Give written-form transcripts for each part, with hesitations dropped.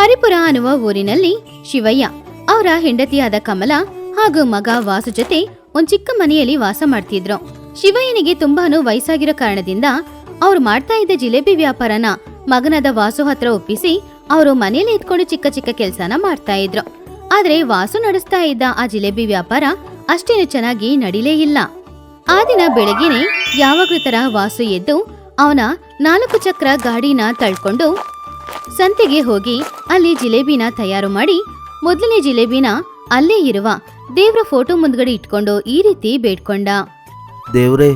ಹರಿಪುರ ಅನ್ನುವ ಊರಿನಲ್ಲಿ ಶಿವಯ್ಯ ಅವರ ಹೆಂಡತಿಯಾದ ಕಮಲ ಹಾಗೂ ಮಗ ವಾಸು ಜೊತೆ ಒಂದ್ ಚಿಕ್ಕ ಮನೆಯಲ್ಲಿ ವಾಸ ಮಾಡ್ತಿದ್ರು. ಶಿವಯ್ಯನಿಗೆ ತುಂಬಾನು ವಯಸ್ಸಾಗಿರೋ ಕಾರಣದಿಂದ ಅವ್ರು ಮಾಡ್ತಾ ಇದ್ದ ಜಿಲೇಬಿ ವ್ಯಾಪಾರನ ಮಗನಾದ ವಾಸು ಹತ್ರ ಒಪ್ಪಿಸಿ ಅವರು ಮನೆಯಲ್ಲಿ ಇದ್ಕೊಂಡು ಚಿಕ್ಕ ಚಿಕ್ಕ ಕೆಲ್ಸನ ಮಾಡ್ತಾ ಇದ್ರು. ಆದ್ರೆ ವಾಸು ನಡೆಸ್ತಾ ಇದ್ದ ಆ ಜಿಲೇಬಿ ವ್ಯಾಪಾರ ಅಷ್ಟೇನು ಚೆನ್ನಾಗಿ ನಡಿಲೇ ಇಲ್ಲ. ಆ ದಿನ ಬೆಳಗ್ಗೆನೆ ಯಾವಾಗ್ಲೂ ತರ ವಾಸು ಎದ್ದು ಅವನ 4 ಚಕ್ರ ಗಾಡಿನ ತಳ್ಕೊಂಡು ಸಂತೆಗೆ ಹೋಗಿ ಅಲ್ಲಿ ಜಿಲೇಬಿನ ತಯಾರು ಮಾಡಿ ಮೊದಲನೇ ಜಿಲೇಬಿನ ಅಲ್ಲೇ ಇರುವ ದೇವ್ರ ಫೋಟೋ ಮುಂದ್ಗಡೆ ಇಟ್ಕೊಂಡು ಈ ರೀತಿ ಬೇಡ್ಕೊಂಡ. ದೇವ್ರೇ,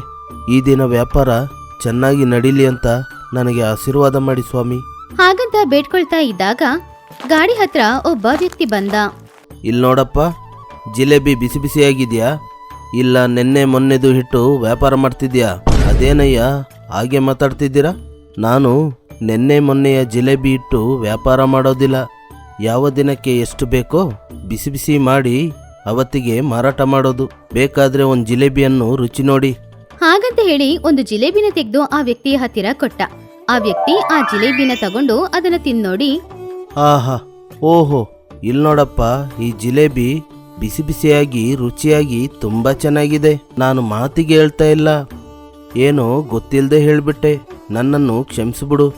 ಈ ದಿನ ವ್ಯಾಪಾರ ಚೆನ್ನಾಗಿ ನಡೀಲಿ ಅಂತ ನನಗೆ ಆಶೀರ್ವಾದ ಮಾಡಿ ಸ್ವಾಮಿ. ಹಾಗಂತ ಬೇಡ್ಕೊಳ್ತಾ ಇದ್ದಾಗ ಗಾಡಿ ಹತ್ರ ಒಬ್ಬ ವ್ಯಕ್ತಿ ಬಂದ. ಇಲ್ಲಿ ನೋಡಪ್ಪ, ಜಿಲೇಬಿ ಬಿಸಿ ಬಿಸಿಯಾಗಿದ್ಯಾ ಇಲ್ಲ ನೆನ್ನೆ ಮೊನ್ನೆದು ಹಿಟ್ಟು ವ್ಯಾಪಾರ ಮಾಡ್ತಿದ್ಯಾ? ಅದೇನಯ್ಯ ಹಾಗೆ ಮಾತಾಡ್ತಿದ್ದೀರಾ? ನಾನು ನೆನ್ನೆ ಮೊನ್ನೆಯ ಜಿಲೇಬಿ ಇಟ್ಟು ವ್ಯಾಪಾರ ಮಾಡೋದಿಲ್ಲ. ಯಾವ ದಿನಕ್ಕೆ ಎಷ್ಟು ಬೇಕೋ ಬಿಸಿ ಬಿಸಿ ಮಾಡಿ ಅವತ್ತಿಗೆ ಮಾರಾಟ ಮಾಡೋದು. ಬೇಕಾದ್ರೆ ಒಂದು ಜಿಲೇಬಿಯನ್ನು ರುಚಿ ನೋಡಿ. ಹಾಗಂತ ಹೇಳಿ ಒಂದು ಜಿಲೇಬಿನ ತೆಗೆದು ಆ ವ್ಯಕ್ತಿಯ ಹತ್ತಿರ ಕೊಟ್ಟ. ಆ ವ್ಯಕ್ತಿ ಆ ಜಿಲೇಬಿನ ತಗೊಂಡು ಅದನ್ನ ತಿನ್ನೋಡಿ, ಆಹಾ, ಓಹೋ, ಇಲ್ಲಿ ನೋಡಪ್ಪ, ಈ ಜಿಲೇಬಿ ಬಿಸಿ ಬಿಸಿಯಾಗಿ ರುಚಿಯಾಗಿ ತುಂಬಾ ಚೆನ್ನಾಗಿದೆ. ನಾನು ಮಾತಿಗೆ ಹೇಳ್ತಾ ಇಲ್ಲ, ಏನೋ ಗೊತ್ತಿಲ್ಲದೆ ಹೇಳ್ಬಿಟ್ಟೆ, ನನ್ನನ್ನು ಕ್ಷಮಿಸಿಬಿಡು.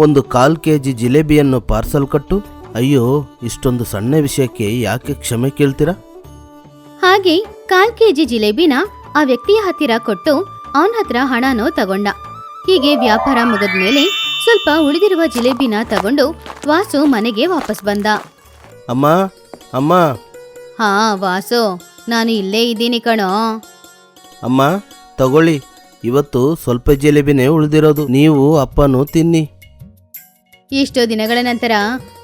ಒಂದು 1/4 kg ಜಿಲೇಬಿಯನ್ನು ಪಾರ್ಸಲ್ ಕಟ್ಟು. ಅಯ್ಯೋ, ಇಷ್ಟೊಂದು ಸಣ್ಣ ವಿಷಯಕ್ಕೆ ಯಾಕೆ ಕ್ಷಮೆ ಕೇಳ್ತೀರಾ? ಹಾಗೆ 1/4 kg ಜಿಲೇಬಿನ ಆ ವ್ಯಕ್ತಿಯ ಹತ್ತಿರ ಕೊಟ್ಟು ಅವನ ಹತ್ರ ಹಣನೂ ತಗೊಂಡ. ಹೀಗೆ ವ್ಯಾಪಾರ ಮುಗಿದ್ಮೇಲೆ ಸ್ವಲ್ಪ ಉಳಿದಿರುವ ಜಿಲೇಬಿನ ತಗೊಂಡು ವಾಸು ಮನೆಗೆ ವಾಪಸ್ ಬಂದ. ಅಮ್ಮ, ಅಮ್ಮ. ಹಾ ವಾಸು, ನಾನು ಇಲ್ಲೇ ಇದ್ದೀನಿ ಕಣೋ. ಅಮ್ಮ ತಗೊಳ್ಳಿ, ಇವತ್ತು ಸ್ವಲ್ಪ ಜಿಲೇಬಿನೇ ಉಳಿದಿರೋದು, ನೀವು ಅಪ್ಪನೂ ತಿನ್ನಿ. ಇಷ್ಟು ದಿನಗಳ ನಂತರ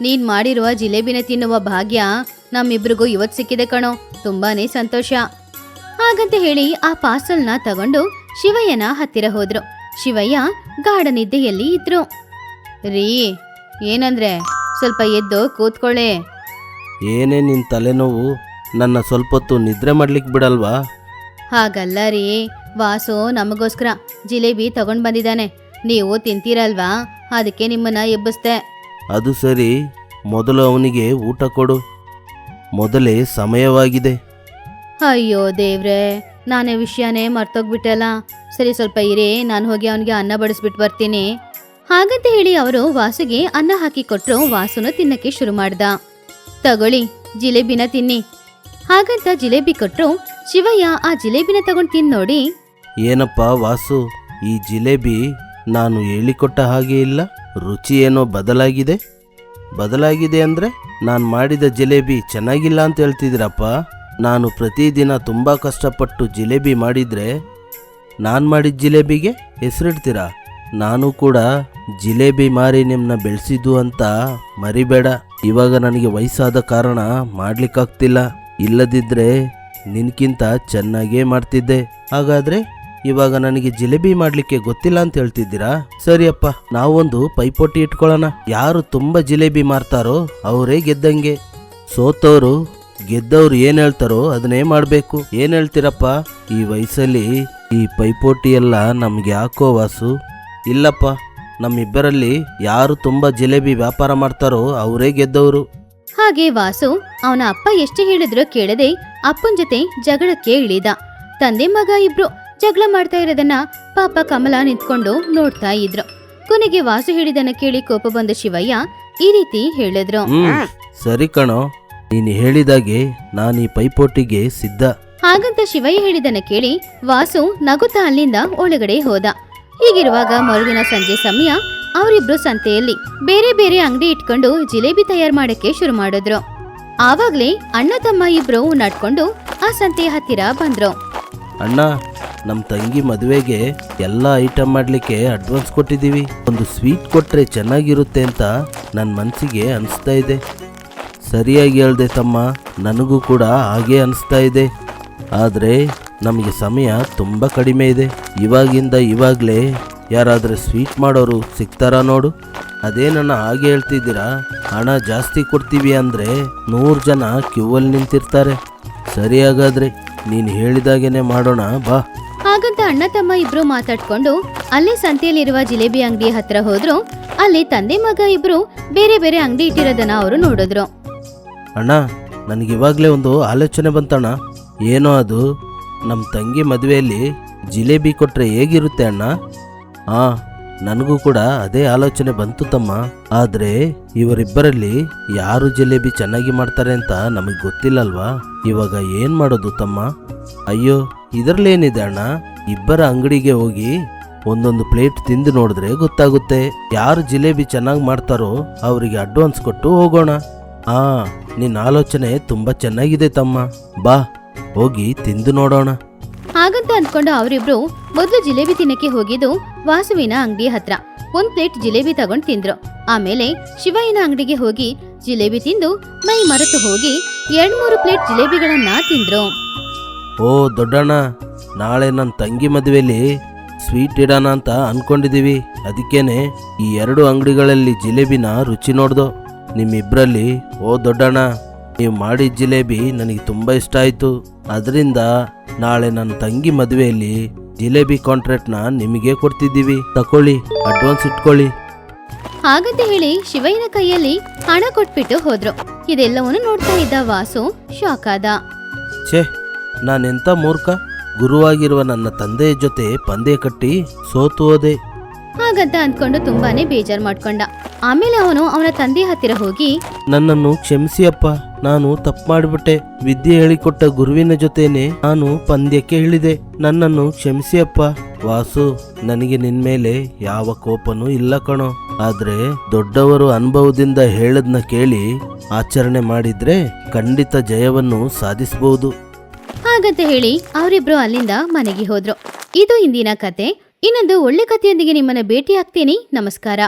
ನೀನ್ ಮಾಡಿರುವ ಜಿಲೇಬಿನ ತಿನ್ನುವ ಭಾಗ್ಯ ನಮ್ಮಿಬ್ರಿಗೂ ಇವತ್ತು ಸಿಕ್ಕಿದೆ ಕಣೋ, ತುಂಬಾನೇ ಸಂತೋಷ. ಹಾಗಂತ ಹೇಳಿ ಆ ಪಾರ್ಸಲ್ನ ತಗೊಂಡು ಶಿವಯ್ಯನ ಹತ್ತಿರ ಹೋದ್ರು. ಶಿವಯ್ಯ ಗಾಢ ನಿದ್ದೆಯಲ್ಲಿ ಇದ್ರು. ರೀ, ಏನಂದ್ರೆ ಸ್ವಲ್ಪ ಎದ್ದು ಕೂತ್ಕೊಳ್ಳೆ. ಏನೇ ನಿನ್ ತಲೆನೋವು? ನನ್ನ ಸ್ವಲ್ಪ ಹೊತ್ತು ನಿದ್ರೆ ಮಾಡ್ಲಿಕ್ಕೆ ಬಿಡಲ್ವಾ? ಹಾಗಲ್ಲ ರೀ, ವಾಸು ನಮಗೋಸ್ಕರ ಜಿಲೇಬಿ ತಗೊಂಡ್ ಬಂದಿದ್ದಾನೆ, ನೀವು ತಿಂತೀರಲ್ವಾ, ಅದಕ್ಕೆ ನಿಮ್ಮನ್ನ ಎಬ್ಬಿಸ್ದೆ. ಅದು ಸರಿ, ಮೊದಲು ಅವನಿಗೆ ಊಟ ಕೊಡು, ಮೊದಲೇ ಸಮಯವಾಗಿದೆ. ಅಯ್ಯೋ ದೇವ್ರೆ, ನಾನೇ ವಿಷಯನೇ ಮರ್ತೋಗ್ಬಿಟ್ಟಲ್ಲ. ಸರಿ, ಸ್ವಲ್ಪ ಇರೇ, ನಾನು ಹೋಗಿ ಅವನಿಗೆ ಅನ್ನ ಬಡಿಸ್ಬಿಟ್ಟು ಬರ್ತೀನಿ. ಹಾಗಂತ ಹೇಳಿ ಅವರು ವಾಸುಗೆ ಅನ್ನ ಹಾಕಿ ಕೊಟ್ರು. ವಾಸುನು ತಿನ್ನಕ್ಕೆ ಶುರು ಮಾಡ್ದ. ತಗೊಳ್ಳಿ, ಜಿಲೇಬಿನ ತಿನ್ನಿ. ಹಾಗಂತ ಜಿಲೇಬಿ ಕೊಟ್ರು. ಶಿವಯ್ಯ ಆ ಜಿಲೇಬಿನ ತಗೊಂಡು ತಿಂದು ನೋಡಿ, ಏನಪ್ಪ ವಾಸು, ಈ ಜಿಲೇಬಿ ನಾನು ಹೇಳಿಕೊಟ್ಟ ಹಾಗೆ ಇಲ್ಲ, ರುಚಿ ಏನೋ ಬದಲಾಗಿದೆ. ಬದಲಾಗಿದೆ ಅಂದರೆ ನಾನು ಮಾಡಿದ ಜಿಲೇಬಿ ಚೆನ್ನಾಗಿಲ್ಲ ಅಂತ ಹೇಳ್ತಿದ್ದೀರಪ್ಪ. ನಾನು ಪ್ರತಿದಿನ ತುಂಬ ಕಷ್ಟಪಟ್ಟು ಜಿಲೇಬಿ ಮಾಡಿದರೆ ನಾನು ಮಾಡಿದ ಜಿಲೇಬಿಗೆ ಹೆಸರಿಡ್ತೀರಾ? ನಾನು ಕೂಡ ಜಿಲೇಬಿ ಮಾರಿ ನಿಮ್ಮನ್ನ ಬೆಳೆಸಿದ್ದು ಅಂತ ಮರಿಬೇಡ. ಇವಾಗ ನನಗೆ ವಯಸ್ಸಾದ ಕಾರಣ ಮಾಡ್ಲಿಕ್ಕಾಗ್ತಿಲ್ಲ, ಇಲ್ಲದಿದ್ದರೆ ನಿನ್ಕಿಂತ ಚೆನ್ನಾಗೇ ಮಾಡ್ತಿದ್ದೆ. ಹಾಗಾದರೆ ಇವಾಗ ನನಗೆ ಜಿಲೇಬಿ ಮಾಡಲಿಕ್ಕೆ ಗೊತ್ತಿಲ್ಲ ಅಂತ ಹೇಳ್ತಿದ್ದೀರಾ? ಸರಿಯಪ್ಪ, ನಾವೊಂದು ಪೈಪೋಟಿ ಇಟ್ಕೊಳ್ಳೋಣ. ಯಾರು ತುಂಬ ಜಿಲೇಬಿ ಮಾರ್ತಾರೋ ಅವರೇ ಗೆದ್ದಂಗೆ. ಸೋತವರು ಗೆದ್ದವ್ರು ಏನು ಹೇಳ್ತಾರೋ ಅದನ್ನೇ ಮಾಡಬೇಕು. ಏನು ಹೇಳ್ತೀರಪ್ಪ? ಈ ವಯಸ್ಸಲ್ಲಿ ಈ ಪೈಪೋಟಿ ಎಲ್ಲ ನಮ್ಗೆ ಯಾಕೋ ವಾಸು? ಇಲ್ಲಪ್ಪ, ನಮ್ಮಿಬ್ಬರಲ್ಲಿ ಯಾರು ತುಂಬ ಜಿಲೇಬಿ ವ್ಯಾಪಾರ ಮಾಡ್ತಾರೋ ಅವರೇ ಗೆದ್ದವರು. ಹಾಗೆ ವಾಸು ಅವನ ಅಪ್ಪ ಎಷ್ಟು ಹೇಳಿದ್ರೂ ಕೇಳದೆ ಅಪ್ಪನ ಜೊತೆ ಜಗಳಕ್ಕೆ ಇಳಿದ. ತಂದೆ ಮಗ ಇಬ್ರು ಜಗಳ ಮಾಡ್ತಾ ಇರೋದನ್ನ ಪಾಪ ಕಮಲ ನಿಂತ್ಕೊಂಡು ನೋಡ್ತಾ ಇದ್ರು. ಕೊನೆಗೆ ವಾಸು ಹೇಳಿದನ್ನ ಕೇಳಿ ಕೋಪ ಬಂದ ಶಿವಯ್ಯ ಈ ರೀತಿ ಹೇಳಿದ್ರು. ಸರಿ ಕಣೋ, ನೀನು ಹೇಳಿದಾಗೆ ನಾನು ಈ ಪೈಪೋಟಿಗೆ ಸಿದ್ಧ. ಹಾಗಂತ ಶಿವಯ್ಯ ಹೇಳಿದನ್ನ ಕೇಳಿ ವಾಸು ನಗುತ್ತಾ ಅಲ್ಲಿಂದ ಒಳಗಡೆ ಹೋದ. ಹೀಗಿರುವಾಗ ಮರುದಿನ ಸಂಜೆ ಸಮಯ ಅವರಿಬ್ರು ಸಂತೆಯಲ್ಲಿ ಬೇರೆ ಬೇರೆ ಅಂಗಡಿ ಇಟ್ಕೊಂಡು ಜಿಲೇಬಿ ತಯಾರು ಮಾಡಕ್ಕೆ ಶುರು ಮಾಡಿದ್ರು. ಆವಾಗ್ಲೇ ಅಣ್ಣ ತಮ್ಮ ಇಬ್ರು ನಡ್ಕೊಂಡು ಆ ಸಂತೆಯ ಹತ್ತಿರ ಬಂದ್ರು. ಅಣ್ಣ, ನಮ್ಮ ತಂಗಿ ಮದುವೆಗೆ ಎಲ್ಲ ಐಟಮ್ ಮಾಡಲಿಕ್ಕೆ ಅಡ್ವಾನ್ಸ್ ಕೊಟ್ಟಿದ್ದೀವಿ. ಒಂದು ಸ್ವೀಟ್ ಕೊಟ್ಟರೆ ಚೆನ್ನಾಗಿರುತ್ತೆ ಅಂತ ನನ್ನ ಮನಸ್ಸಿಗೆ ಅನಿಸ್ತಾ ಇದೆ. ಸರಿಯಾಗಿ ಹೇಳ್ದೆ ತಮ್ಮ, ನನಗೂ ಕೂಡ ಹಾಗೇ ಅನಿಸ್ತಾ ಇದೆ. ಆದರೆ ನಮಗೆ ಸಮಯ ತುಂಬ ಕಡಿಮೆ ಇದೆ. ಇವಾಗಲೇ ಯಾರಾದರೂ ಸ್ವೀಟ್ ಮಾಡೋರು ಸಿಗ್ತಾರಾ ನೋಡು. ಅದೇನನ್ನ ಹಾಗೆ ಹೇಳ್ತಿದ್ದೀರಾ? ಹಣ ಜಾಸ್ತಿ ಕೊಡ್ತೀವಿ ಅಂದರೆ 100 ಜನ ಕ್ಯೂವಲ್ಲಿ ನಿಂತಿರ್ತಾರೆ. ಸರಿ, ಹಾಗಾದ್ರೆ ನೀನು ಹೇಳಿದಾಗೇನೆ ಮಾಡೋಣ ಬಾ. ಹಾಗಂತ ಅಣ್ಣ ತಮ್ಮ ಇಬ್ರು ಮಾತಾಡ್ಕೊಂಡು ಅಲ್ಲೇ ಸಂತೆಯಲ್ಲಿರುವ ಜಿಲೇಬಿ ಅಂಗಡಿ ಹತ್ರ ಹೋದ್ರು. ಅಲ್ಲಿ ತಂದೆ ಮಗ ಇಬ್ರು ಬೇರೆ ಬೇರೆ ಅಂಗಡಿ ಇಟ್ಟಿರೋದನ್ನ ಅವರು ನೋಡಿದ್ರು. ಅಣ್ಣ, ನನಗಿವಾಗಲೇ ಒಂದು ಆಲೋಚನೆ ಬಂತಣ್ಣ. ಏನೋ ಅದು, ನಮ್ಮ ತಂಗಿ ಮದುವೆಯಲ್ಲಿ ಜಿಲೇಬಿ ಕೊಟ್ಟರೆ ಹೇಗಿರುತ್ತೆ ಅಣ್ಣ? ಹಾಂ, ನನಗೂ ಕೂಡ ಅದೇ ಆಲೋಚನೆ ಬಂತು ತಮ್ಮ. ಆದರೆ ಇವರಿಬ್ಬರಲ್ಲಿ ಯಾರು ಜಿಲೇಬಿ ಚೆನ್ನಾಗಿ ಮಾಡ್ತಾರೆ ಅಂತ ನಮಗೆ ಗೊತ್ತಿಲ್ಲಲ್ವಾ? ಇವಾಗ ಏನು ಮಾಡೋದು ತಮ್ಮ? ಅಯ್ಯೋ, ಇದರಲ್ಲೇನಿದೆ ಅಣ್ಣ, ಇಬ್ಬರ ಅಂಗಡಿಗೆ ಹೋಗಿ ಒಂದೊಂದು ಪ್ಲೇಟ್ ತಿಂದು ನೋಡಿದ್ರೆ ಗೊತ್ತಾಗುತ್ತೆ. ಯಾರು ಜಿಲೇಬಿ ಚೆನ್ನಾಗಿ ಮಾಡ್ತಾರೋ ಅವರಿಗೆ ಅಡ್ವಾನ್ಸ್ ಕೊಟ್ಟು ಹೋಗೋಣ. ನಿನ್ನ ಆಲೋಚನೆ ತುಂಬ ಚೆನ್ನಾಗಿದೆ ತಮ್ಮ. ಬಾ, ಹೋಗಿ ತಿಂದು ನೋಡೋಣ. ಹಾಗಂತ ಅಂದ್ಕೊಂಡು ಅವರಿಬ್ರು ಮೊದಲು ಜಿಲೇಬಿ ತಿನ್ನಕ್ಕೆ ಹೋಗಿದ್ದು ವಾಸುವಿನ ಅಂಗಡಿ ಹತ್ರ. ಒಂದ್ ಪ್ಲೇಟ್ ಜಿಲೇಬಿ ತಗೊಂಡ್ ತಿಂದ್ರು. ಆಮೇಲೆ ಶಿವಯ್ಯನ ಅಂಗಡಿಗೆ ಹೋಗಿ ಜಿಲೇಬಿ ತಿಂದು ಮೈ ಮರೆತು ಹೋಗಿ 2-3 ಪ್ಲೇಟ್ ಜಿಲೇಬಿಗಳನ್ನ ತಿಂದ್ರು. ಓ ದೊಡ್ಡಣ್ಣ, ನಾಳೆ ನನ್ನ ತಂಗಿ ಮದುವೆಯಲ್ಲಿ ಸ್ವೀಟ್ ಇಡೋಣ ಅಂತ ಅನ್ಕೊಂಡಿದೀವಿ. ಅದಕ್ಕೇನೆ ಈ 2 ಅಂಗಡಿಗಳಲ್ಲಿ ಜಿಲೇಬಿನ ರುಚಿ ನೋಡ್ದೋ. ನಿಮ್ಮಿಬ್ರಲ್ಲಿ ಓ ದೊಡ್ಡಣ್ಣ, ನೀವು ಮಾಡಿದ ಜಿಲೇಬಿ ನನಗೆ ತುಂಬ ಇಷ್ಟ ಆಯಿತು. ಅದರಿಂದ ನಾಳೆ ನನ್ನ ತಂಗಿ ಮದುವೆಯಲ್ಲಿ ಜಿಲೇಬಿ ಕಾಂಟ್ರಾಕ್ಟ್ನ ನಿಮಗೆ ಕೊಡ್ತಿದ್ದೀವಿ. ತಕೊಳ್ಳಿ, ಅಡ್ವಾನ್ಸ್ ಇಟ್ಕೊಳ್ಳಿ. ಹಾಗಂತ ಹೇಳಿ ಶಿವಯ್ಯನ ಕೈಯಲ್ಲಿ ಹಣ ಕೊಟ್ಬಿಟ್ಟು ಹೋದ್ರು. ಇದೆಲ್ಲವನ್ನು ನೋಡ್ತಾ ಇದ್ದ ವಾಸು ಶಾಕ್ ಆದ. ಛೇ, ನಾನೆಂಥ ಮೂರ್ಖ. ಗುರುವಾಗಿರುವ ನನ್ನ ತಂದೆಯ ಜೊತೆ ಪಂದ್ಯ ಕಟ್ಟಿ ಸೋತು ಹೋದೆ. ಹಾಗಂತ ಅಂದ್ಕೊಂಡು ತುಂಬಾನೇ ಬೇಜಾರ್ ಮಾಡ್ಕೊಂಡ. ಆಮೇಲೆ ಅವನು ಅವನ ತಂದೆ ಹತ್ತಿರ ಹೋಗಿ, ನನ್ನನ್ನು ಕ್ಷಮಿಸಿ ಅಪ್ಪ, ನಾನು ತಪ್ಪು ಮಾಡಿಬಿಟ್ಟೆ. ವಿದ್ಯೆ ಹೇಳಿಕೊಟ್ಟ ಗುರುವಿನ ಜೊತೆನೆ ನಾನು ಪಂದ್ಯಕ್ಕೆ ಇಳಿದೆ. ನನ್ನನ್ನು ಕ್ಷಮಿಸಿ ಅಪ್ಪ. ವಾಸು, ನನಗೆ ನಿನ್ಮೇಲೆ ಯಾವ ಕೋಪನೂ ಇಲ್ಲ ಕಣೋ. ಆದ್ರೆ ದೊಡ್ಡವರು ಅನುಭವದಿಂದ ಹೇಳದ್ನ ಕೇಳಿ ಆಚರಣೆ ಮಾಡಿದ್ರೆ ಖಂಡಿತ ಜಯವನ್ನು ಸಾಧಿಸಬಹುದು. ಹಾಗಂತ ಹೇಳಿ ಅವರಿಬ್ರು ಅಲ್ಲಿಂದ ಮನೆಗೆ ಹೋದ್ರು. ಇದು ಇಂದಿನ ಕತೆ. ಇನ್ನೊಂದು ಒಳ್ಳೆ ಕಥೆಯೊಂದಿಗೆ ನಿಮ್ಮನ್ನ ಭೇಟಿ ಆಗ್ತೀನಿ. ನಮಸ್ಕಾರ.